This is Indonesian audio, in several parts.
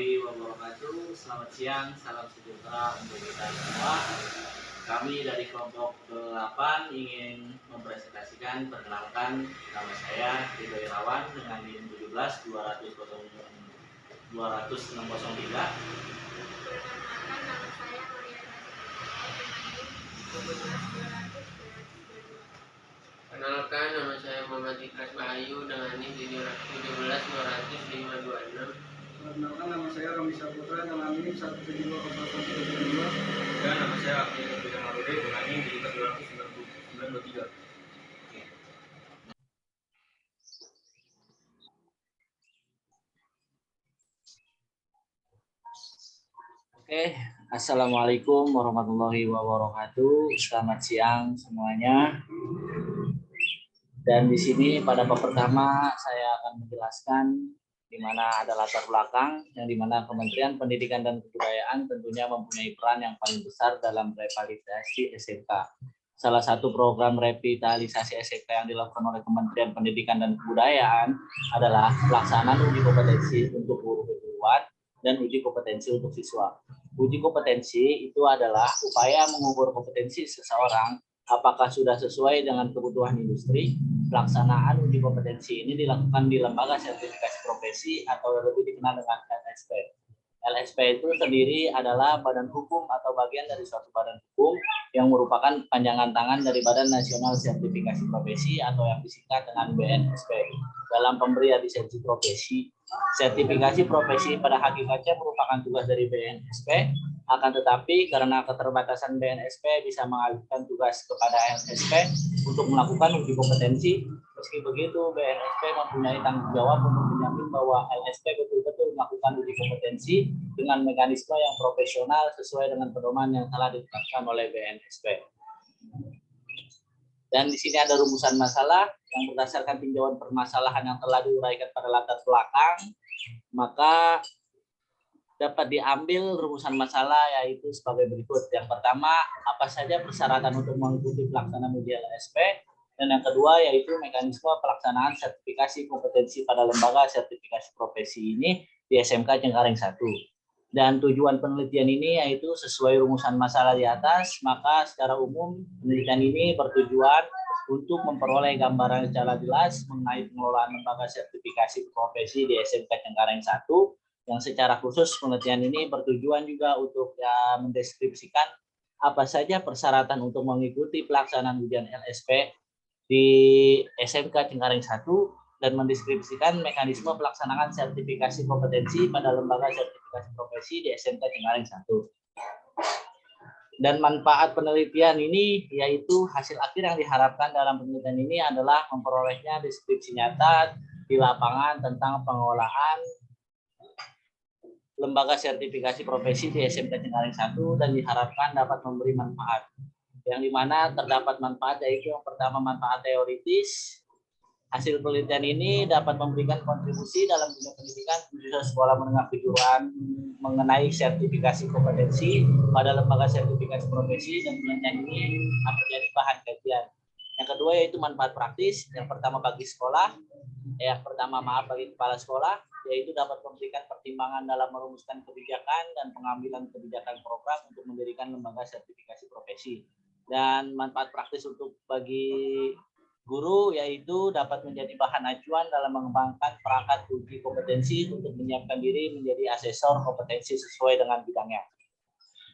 warahmatullahi wabarakatuh. Selamat siang, salam sejahtera untuk kita semua. Kami dari kelompok ke-8 ingin mempresentasikan, perkenalkan nama saya Ridho Irawan dengan NIM 17 20603. Perkenalkan nama saya Maria Kenalkan, nama saya Muhammad Ikras Bahayu dengan NIM 17 20526. Perkenalkan, nama saya Romi Saputra dengan NIM 1720032. Dan nama saya Akhil Jamaludin dengan NIM 20923. Oke, assalamualaikum warahmatullahi wabarakatuh. Selamat siang semuanya. Dan di sini pada bab pertama saya akan menjelaskan di mana ada latar belakang yang dimana Kementerian Pendidikan dan Kebudayaan tentunya mempunyai peran yang paling besar dalam revitalisasi SMK. Salah satu program revitalisasi SMK yang dilakukan oleh Kementerian Pendidikan dan Kebudayaan adalah pelaksanaan uji kompetensi untuk guru kejuruan dan uji kompetensi untuk siswa. Uji kompetensi itu adalah upaya mengukur kompetensi seseorang apakah sudah sesuai dengan kebutuhan industri. Pelaksanaan uji kompetensi ini dilakukan di Lembaga Sertifikasi Profesi atau lebih dikenal dengan LSP. LSP itu sendiri adalah badan hukum atau bagian dari suatu badan hukum yang merupakan panjangan tangan dari Badan Nasional Sertifikasi Profesi atau yang disingkat dengan BNSP. Dalam pemberian lisensi profesi, sertifikasi profesi pada hakikatnya merupakan tugas dari BNSP, akan tetapi karena keterbatasan BNSP bisa mengalihkan tugas kepada LSP untuk melakukan uji kompetensi. Meski begitu, BNSP mempunyai tanggung jawab untuk menjamin bahwa LSP betul-betul melakukan uji kompetensi dengan mekanisme yang profesional sesuai dengan pedoman yang telah ditetapkan oleh BNSP. Dan di sini ada rumusan masalah yang berdasarkan tinjauan permasalahan yang telah diuraikan pada latar belakang, maka dapat diambil rumusan masalah yaitu sebagai berikut. Yang pertama, apa saja persyaratan untuk mengikuti pelaksanaan uji LSP, dan yang kedua yaitu mekanisme pelaksanaan sertifikasi kompetensi pada lembaga sertifikasi profesi ini di SMK Cengkareng 1. Dan tujuan penelitian ini yaitu sesuai rumusan masalah di atas, maka secara umum penelitian ini bertujuan untuk memperoleh gambaran secara jelas mengenai pengelolaan lembaga sertifikasi profesi di SMK Cengkareng 1, yang secara khusus penelitian ini bertujuan juga untuk mendeskripsikan apa saja persyaratan untuk mengikuti pelaksanaan ujian LSP di SMK Cengkareng 1 dan mendeskripsikan mekanisme pelaksanaan sertifikasi kompetensi pada lembaga sertifikasi profesi di SMK Cengkareng 1. Dan manfaat penelitian ini yaitu hasil akhir yang diharapkan dalam penelitian ini adalah memperolehnya deskripsi nyata di lapangan tentang pengelolaan lembaga sertifikasi profesi di SMK Cengkareng 1 dan diharapkan dapat memberi manfaat. Yang dimana terdapat manfaat yaitu yang pertama manfaat teoritis. Hasil penelitian ini dapat memberikan kontribusi dalam dunia pendidikan khususnya sekolah menengah kejuruan mengenai sertifikasi kompetensi pada lembaga sertifikasi profesi, dan penelitian ini akan menjadi bahan kajian. Yang kedua yaitu manfaat praktis. Yang pertama bagi sekolah, bagi kepala sekolah, yaitu dapat memberikan pertimbangan dalam merumuskan kebijakan dan pengambilan kebijakan program untuk mendirikan lembaga sertifikasi profesi. Dan manfaat praktis untuk bagi guru yaitu dapat menjadi bahan acuan dalam mengembangkan perangkat uji kompetensi untuk menyiapkan diri menjadi asesor kompetensi sesuai dengan bidangnya.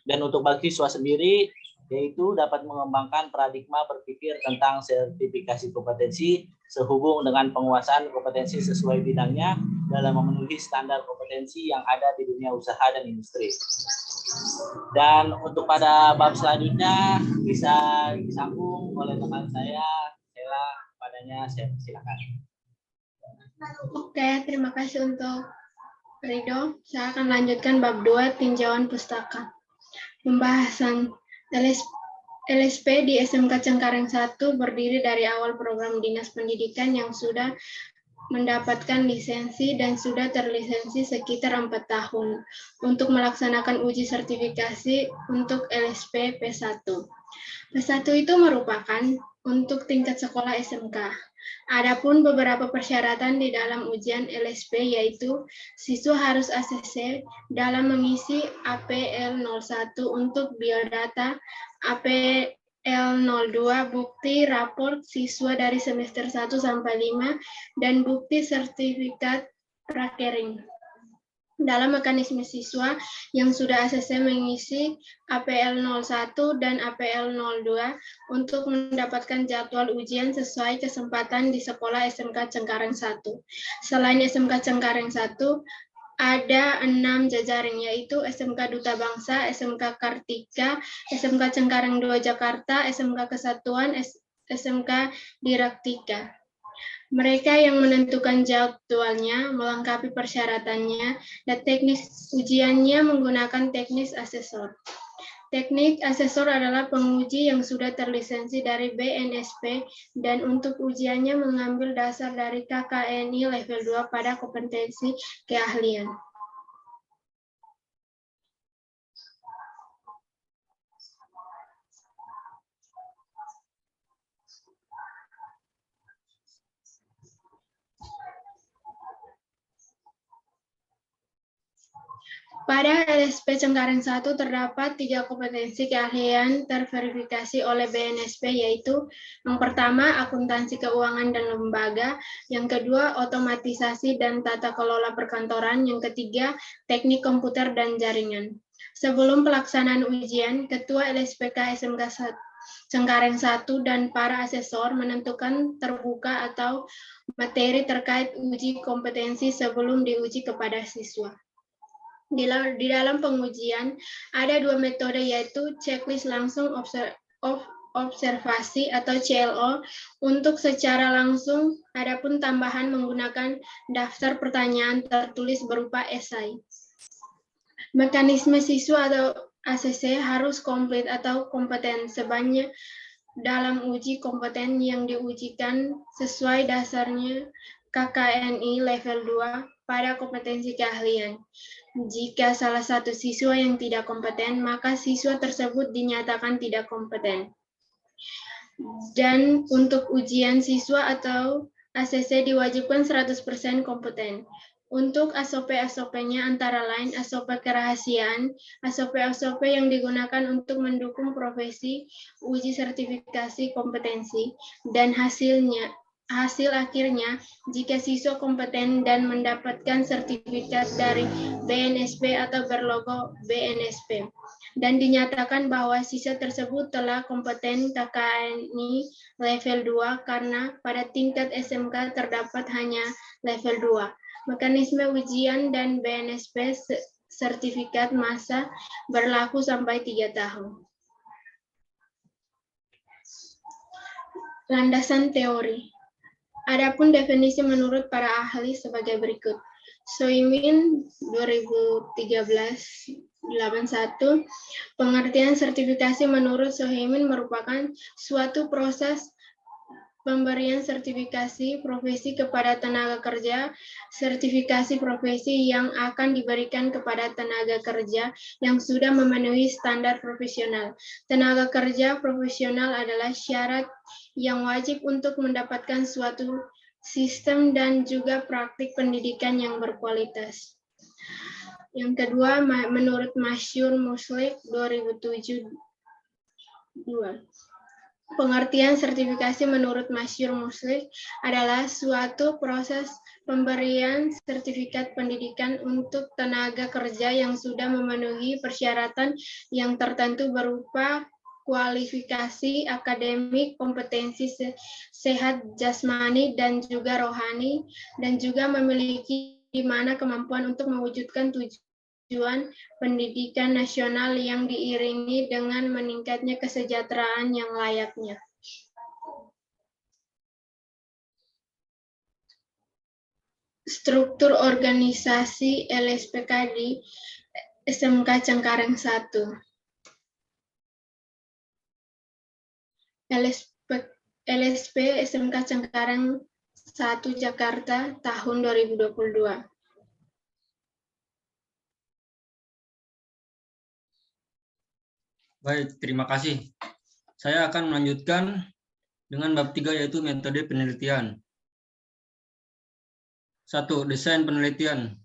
Dan untuk bagi siswa sendiri yaitu dapat mengembangkan paradigma berpikir tentang sertifikasi kompetensi sehubung dengan penguasaan kompetensi sesuai bidangnya dalam memenuhi standar kompetensi yang ada di dunia usaha dan industri. Dan untuk pada bab selanjutnya bisa disambung oleh teman saya, Sela, padanya saya silakan. Oke, terima kasih untuk Ridho. Saya akan lanjutkan bab 2, tinjauan pustaka. Pembahasan LSP di SMK Cengkareng 1 berdiri dari awal program Dinas Pendidikan yang sudah mendapatkan lisensi dan sudah terlisensi sekitar 4 tahun untuk melaksanakan uji sertifikasi untuk LSP P1. P1 itu merupakan untuk tingkat sekolah SMK. Adapun beberapa persyaratan di dalam ujian LSP yaitu siswa harus ACC dalam mengisi APL 01 untuk biodata, APL 02 bukti raport siswa dari semester 1 sampai 5 dan bukti sertifikat prakering. Dalam mekanisme siswa yang sudah ACC mengisi APL 01 dan APL 02 untuk mendapatkan jadwal ujian sesuai kesempatan di sekolah SMK Cengkareng 1. Selain SMK Cengkareng 1, ada 6 jajaring, yaitu SMK Duta Bangsa, SMK Kartika, SMK Cengkareng 2 Jakarta, SMK Kesatuan, SMK Direktika. Mereka yang menentukan jadwalnya, melengkapi persyaratannya, dan teknis ujiannya menggunakan teknis asesor. Teknik asesor adalah penguji yang sudah terlisensi dari BNSP dan untuk ujiannya mengambil dasar dari KKNI level 2 pada kompetensi keahlian. Pada LSP Cengkareng 1 terdapat 3 kompetensi keahlian terverifikasi oleh BNSP, yaitu yang pertama akuntansi keuangan dan lembaga, yang kedua otomatisasi dan tata kelola perkantoran, yang ketiga teknik komputer dan jaringan. Sebelum pelaksanaan ujian, Ketua LSPK SMK Cengkareng 1 dan para asesor menentukan terbuka atau materi terkait uji kompetensi sebelum diuji kepada siswa. Di dalam pengujian ada 2 metode, yaitu checklist langsung observasi atau CLO untuk secara langsung, adapun tambahan menggunakan daftar pertanyaan tertulis berupa esai. Mekanisme siswa atau ACC harus komplit atau kompeten sebanyak dalam uji kompeten yang diujikan sesuai dasarnya KKNI level 2 pada kompetensi keahlian. Jika salah satu siswa yang tidak kompeten, maka siswa tersebut dinyatakan tidak kompeten. Dan untuk ujian siswa atau ACC diwajibkan 100% kompeten. Untuk SOP-SOP-nya antara lain SOP kerahasiaan, SOP-SOP yang digunakan untuk mendukung profesi, uji sertifikasi kompetensi, dan hasil akhirnya, jika siswa kompeten dan mendapatkan sertifikat dari BNSP atau berlogo BNSP, dan dinyatakan bahwa siswa tersebut telah kompeten KKNI level 2 karena pada tingkat SMK terdapat hanya level 2. Mekanisme ujian dan BNSP sertifikat masa berlaku sampai 3 tahun. Landasan teori. Adapun definisi menurut para ahli sebagai berikut. Soimin 2013-81, pengertian sertifikasi menurut Soimin merupakan suatu proses pemberian sertifikasi profesi kepada tenaga kerja. Sertifikasi profesi yang akan diberikan kepada tenaga kerja yang sudah memenuhi standar profesional. Tenaga kerja profesional adalah syarat yang wajib untuk mendapatkan suatu sistem dan juga praktik pendidikan yang berkualitas. Yang kedua, menurut Masyur Muslik 2007-2. Pengertian sertifikasi menurut Masyur Muslik adalah suatu proses pemberian sertifikat pendidikan untuk tenaga kerja yang sudah memenuhi persyaratan yang tertentu berupa kualifikasi akademik, kompetensi sehat jasmani dan juga rohani, dan juga memiliki di mana kemampuan untuk mewujudkan tujuan pendidikan nasional yang diiringi dengan meningkatnya kesejahteraan yang layaknya. Struktur organisasi LSPK di SMK Cengkareng 1. LSP SMK Cengkareng 1 Jakarta tahun 2022. Baik, terima kasih. Saya akan melanjutkan dengan bab 3 yaitu metode penelitian. 1. Desain penelitian.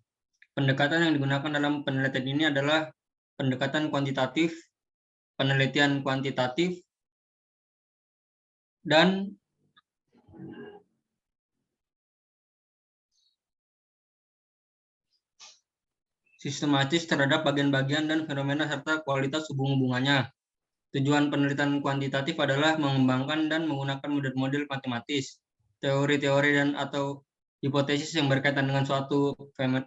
Pendekatan yang digunakan dalam penelitian ini adalah pendekatan kuantitatif, penelitian kuantitatif, dan sistematis terhadap bagian-bagian dan fenomena serta kualitas hubung-hubungannya. Tujuan penelitian kuantitatif adalah mengembangkan dan menggunakan model-model matematis, teori-teori dan atau hipotesis yang berkaitan dengan suatu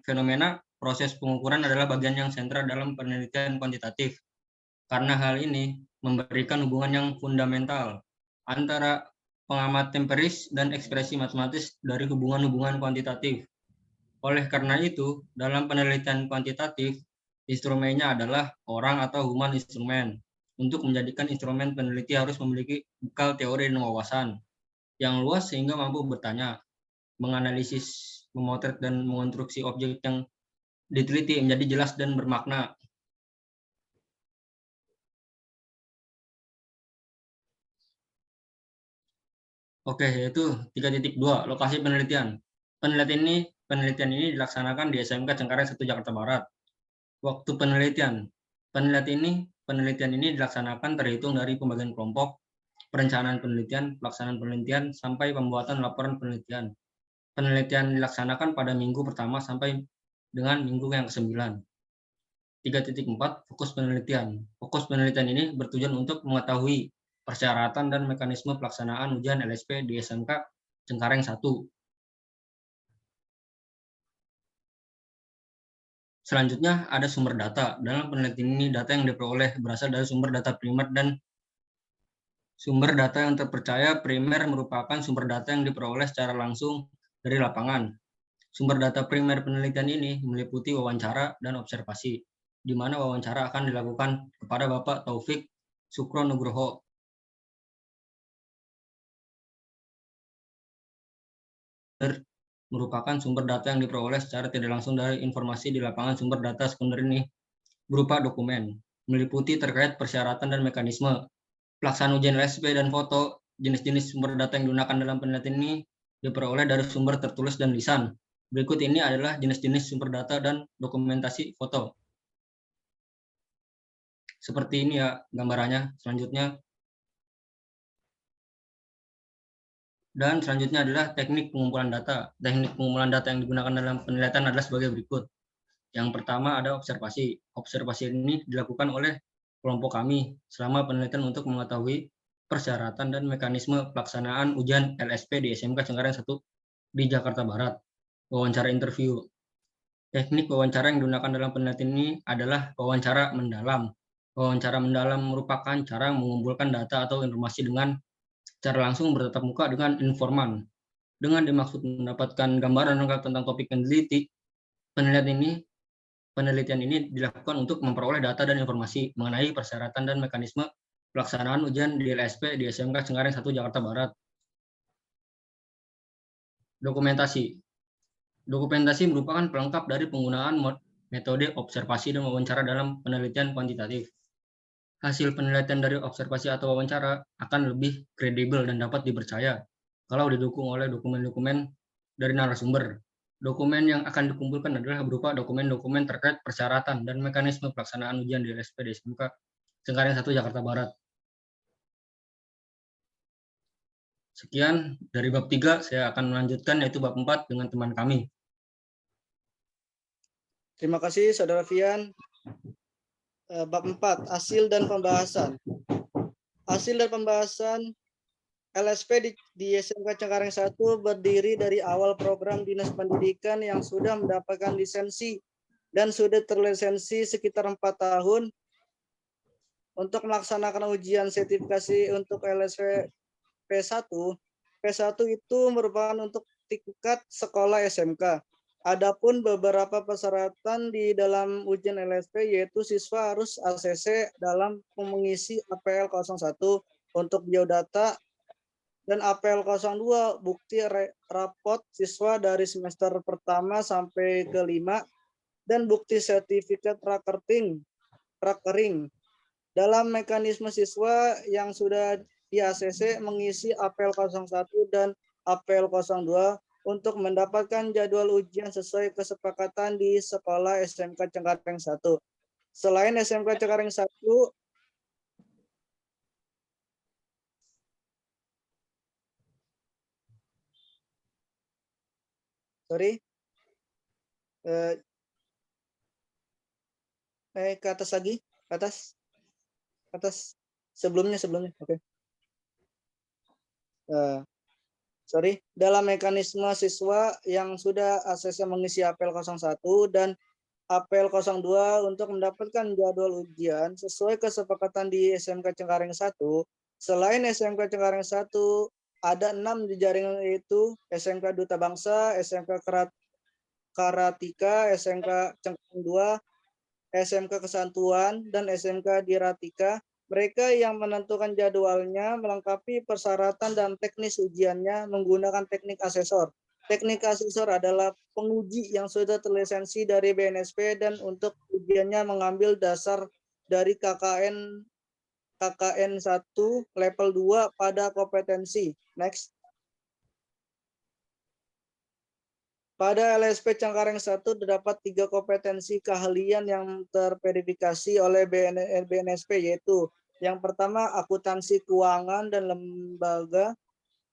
fenomena. Proses pengukuran adalah bagian yang sentral dalam penelitian kuantitatif. Karena hal ini memberikan hubungan yang fundamental antara pengamat empiris dan ekspresi matematis dari hubungan-hubungan kuantitatif. Oleh karena itu, dalam penelitian kuantitatif, instrumennya adalah orang atau human instrument. Untuk menjadikan instrumen peneliti harus memiliki bekal teori dan wawasan yang luas sehingga mampu bertanya, menganalisis, memotret, dan mengonstruksi objek yang diteliti menjadi jelas dan bermakna. Oke, yaitu 3.2, lokasi penelitian. Penelitian ini dilaksanakan di SMK Cengkareng 1 Jakarta Barat. Waktu penelitian. Penelitian ini dilaksanakan terhitung dari pembagian kelompok, perencanaan penelitian, pelaksanaan penelitian, sampai pembuatan laporan penelitian. Penelitian dilaksanakan pada minggu pertama sampai dengan minggu yang ke-9. 3.4, fokus penelitian. Fokus penelitian ini bertujuan untuk mengetahui persyaratan dan mekanisme pelaksanaan ujian LSP di SMK Cengkareng 1. Selanjutnya ada sumber data. Dalam penelitian ini data yang diperoleh berasal dari sumber data primer dan sumber data yang terpercaya. Primer merupakan sumber data yang diperoleh secara langsung dari lapangan. Sumber data primer penelitian ini meliputi wawancara dan observasi, di mana wawancara akan dilakukan kepada Bapak Taufik Sukro Nugroho. Merupakan sumber data yang diperoleh secara tidak langsung dari informasi di lapangan. Sumber data sekunder ini berupa dokumen, meliputi terkait persyaratan dan mekanisme pelaksanaan ujian LSP dan foto. Jenis-jenis sumber data yang digunakan dalam penelitian ini diperoleh dari sumber tertulis dan lisan. Berikut ini adalah jenis-jenis sumber data dan dokumentasi foto. Seperti ini ya gambarannya. Dan selanjutnya adalah teknik pengumpulan data. Teknik pengumpulan data yang digunakan dalam penelitian adalah sebagai berikut. Yang pertama ada observasi. Observasi ini dilakukan oleh kelompok kami selama penelitian untuk mengetahui persyaratan dan mekanisme pelaksanaan ujian LSP di SMK Cengkareng 1 di Jakarta Barat. Wawancara interview. Teknik wawancara yang digunakan dalam penelitian ini adalah wawancara mendalam. Wawancara mendalam merupakan cara mengumpulkan data atau informasi dengan cara langsung bertatap muka dengan informan. Dengan dimaksud mendapatkan gambaran lengkap tentang topik yang diteliti, penelitian ini dilakukan untuk memperoleh data dan informasi mengenai persyaratan dan mekanisme pelaksanaan ujian di LSP di SMK Cengkareng 1 Jakarta Barat. Dokumentasi. Dokumentasi merupakan pelengkap dari penggunaan metode observasi dan wawancara dalam penelitian kuantitatif. Hasil penelitian dari observasi atau wawancara akan lebih kredibel dan dapat dipercaya kalau didukung oleh dokumen-dokumen dari narasumber. Dokumen yang akan dikumpulkan adalah berupa dokumen-dokumen terkait persyaratan dan mekanisme pelaksanaan ujian di LSP di SMK Cengkareng 1 Jakarta Barat. Sekian dari bab 3, saya akan melanjutkan yaitu bab 4 dengan teman kami. Terima kasih Saudara Fian. Bab 4, hasil dan pembahasan. Hasil dan pembahasan LSP di SMK Cengkareng 1 berdiri dari awal program Dinas Pendidikan yang sudah mendapatkan lisensi dan sudah terlisensi sekitar 4 tahun untuk melaksanakan ujian sertifikasi untuk LSP P1. P1 itu merupakan untuk tingkat sekolah SMK. Adapun beberapa persyaratan di dalam ujian LSP yaitu siswa harus ACC dalam mengisi APL 01 untuk biodata dan APL 02 bukti rapot siswa dari semester pertama sampai ke 5 dan bukti sertifikat rakering. Dalam mekanisme siswa yang sudah di ACC mengisi APL 01 dan APL 02 untuk mendapatkan jadwal ujian sesuai kesepakatan di sekolah SMK Cengkareng 1. Selain SMK Cengkareng 1, ke atas lagi, atas sebelumnya, oke. Dalam mekanisme siswa yang sudah ACC mengisi APL 01 dan APL 02 untuk mendapatkan jadwal ujian sesuai kesepakatan di SMK Cengkareng 1. Selain SMK Cengkareng 1, ada 6 di jaringan, yaitu SMK Duta Bangsa, SMK Karatika, SMK Cengkareng 2, SMK Kesatuan, dan SMK Diratika. Mereka yang menentukan jadwalnya melengkapi persyaratan dan teknis ujiannya menggunakan teknik asesor. Teknik asesor adalah penguji yang sudah terlisensi dari BNSP dan untuk ujiannya mengambil dasar dari KKN 1 level 2 pada kompetensi. Next. Pada LSP Cengkareng 1 terdapat 3 kompetensi keahlian yang terverifikasi oleh BNSP, yaitu yang pertama akuntansi keuangan dan lembaga,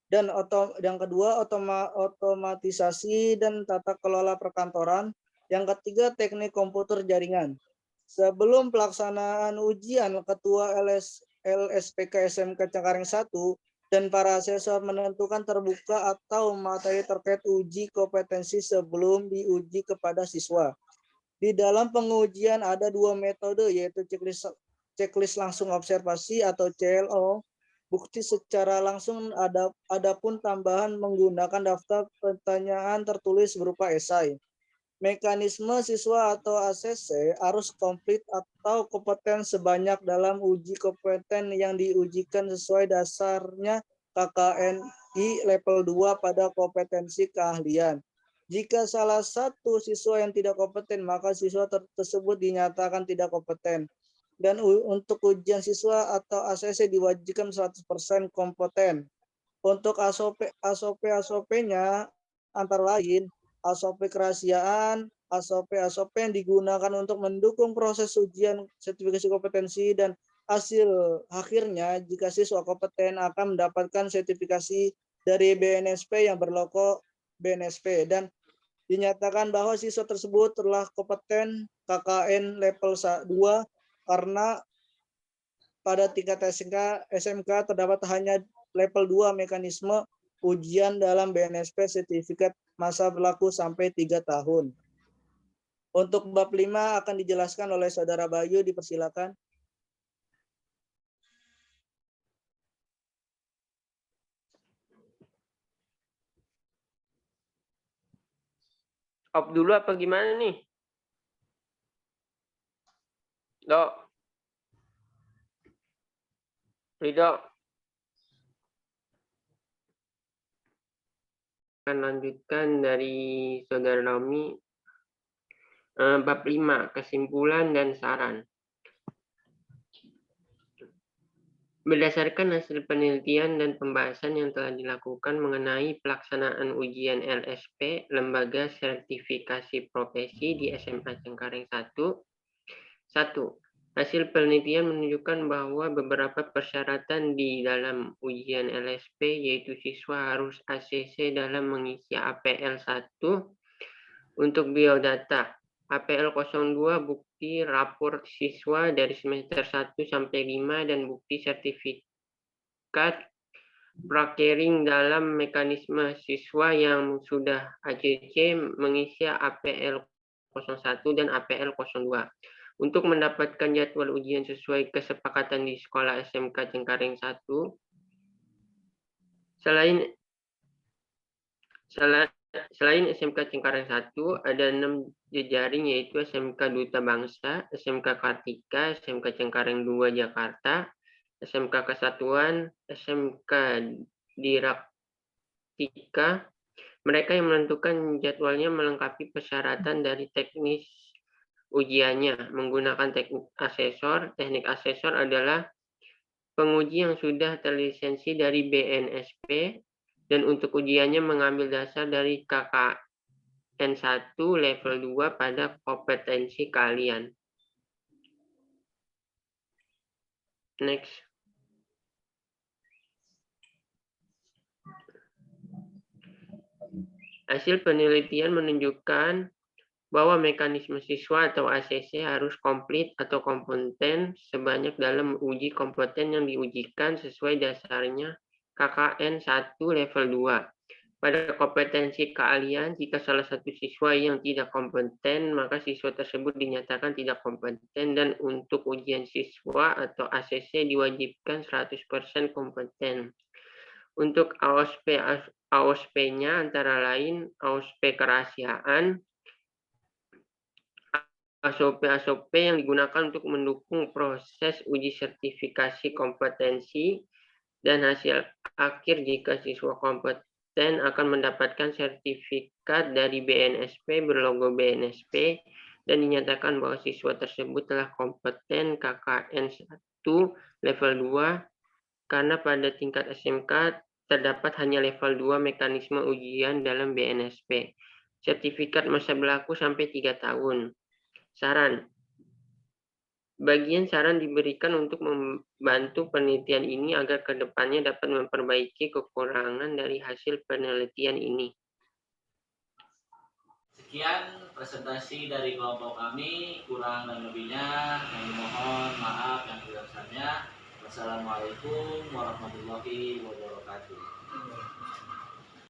dan yang kedua otomatisasi dan tata kelola perkantoran, yang ketiga teknik komputer jaringan. Sebelum pelaksanaan ujian, Ketua LSPK SMK Cengkareng 1 dan para asesor menentukan terbuka atau materi terkait uji kompetensi sebelum diuji kepada siswa. Di dalam pengujian ada 2 metode, yaitu checklist langsung observasi atau CLO, bukti secara langsung, adapun tambahan menggunakan daftar pertanyaan tertulis berupa esai. Mekanisme siswa atau ACC harus komplit atau kompeten sebanyak dalam uji kompeten yang diujikan sesuai dasarnya KKNI level 2 pada kompetensi keahlian. Jika salah satu siswa yang tidak kompeten, maka siswa tersebut dinyatakan tidak kompeten. Dan untuk ujian siswa atau ACC diwajibkan 100% kompeten. Untuk ASOP-nya antara lain ASOP kerahasiaan, ASOP yang digunakan untuk mendukung proses ujian sertifikasi kompetensi, dan hasil akhirnya jika siswa kompeten akan mendapatkan sertifikasi dari BNSP yang berlogo BNSP dan dinyatakan bahwa siswa tersebut telah kompeten KKN level 2 karena pada tingkat SMK terdapat hanya level 2 mekanisme ujian dalam BNSP sertifikat masa berlaku sampai 3 tahun. Untuk bab 5 akan dijelaskan oleh Saudara Bayu, dipersilakan. Off dulu apa gimana nih? Dok. Ridho. Akan lanjutkan dari Saudara Naomi. Bab 5, kesimpulan dan saran. Berdasarkan hasil penelitian dan pembahasan yang telah dilakukan mengenai pelaksanaan ujian LSP Lembaga Sertifikasi Profesi di SMA Cengkareng 1. 1. Hasil penelitian menunjukkan bahwa beberapa persyaratan di dalam ujian LSP, yaitu siswa harus ACC dalam mengisi APL 1 untuk biodata, APL 02 bukti rapor siswa dari semester 1 sampai 5, dan bukti sertifikat praktering dalam mekanisme siswa yang sudah ACC mengisi APL 01 dan APL 02. Untuk mendapatkan jadwal ujian sesuai kesepakatan di sekolah SMK Cengkareng 1, selain SMK Cengkareng 1, ada 6 jejaring, yaitu SMK Duta Bangsa, SMK Kartika, SMK Cengkareng 2 Jakarta, SMK Kesatuan, SMK Diratika. Mereka yang menentukan jadwalnya melengkapi persyaratan dari teknis ujiannya menggunakan teknik asesor. Teknik asesor adalah penguji yang sudah terlisensi dari BNSP dan untuk ujiannya mengambil dasar dari KKN 1 level 2 pada kompetensi keahlian. Next. Hasil penelitian menunjukkan bahwa mekanisme siswa atau ACC harus komplit atau kompeten sebanyak dalam uji kompeten yang diujikan sesuai dasarnya KKN 1 level 2. Pada kompetensi keahlian, jika salah satu siswa yang tidak kompeten, maka siswa tersebut dinyatakan tidak kompeten dan untuk ujian siswa atau ACC diwajibkan 100% kompeten. Untuk AOSP-nya antara lain AOSP kerahasiaan, SOP yang digunakan untuk mendukung proses uji sertifikasi kompetensi dan hasil akhir jika siswa kompeten akan mendapatkan sertifikat dari BNSP berlogo BNSP dan dinyatakan bahwa siswa tersebut telah kompeten KKN 1 level 2 karena pada tingkat SMK terdapat hanya level 2 mekanisme ujian dalam BNSP. Sertifikat masa berlaku sampai 3 tahun. Saran. Bagian saran diberikan untuk membantu penelitian ini agar ke depannya dapat memperbaiki kekurangan dari hasil penelitian ini. Sekian presentasi dari kelompok kami, kurang dan lebihnya kami mohon maaf yang sebesar-besarnya. Wassalamualaikum warahmatullahi wabarakatuh.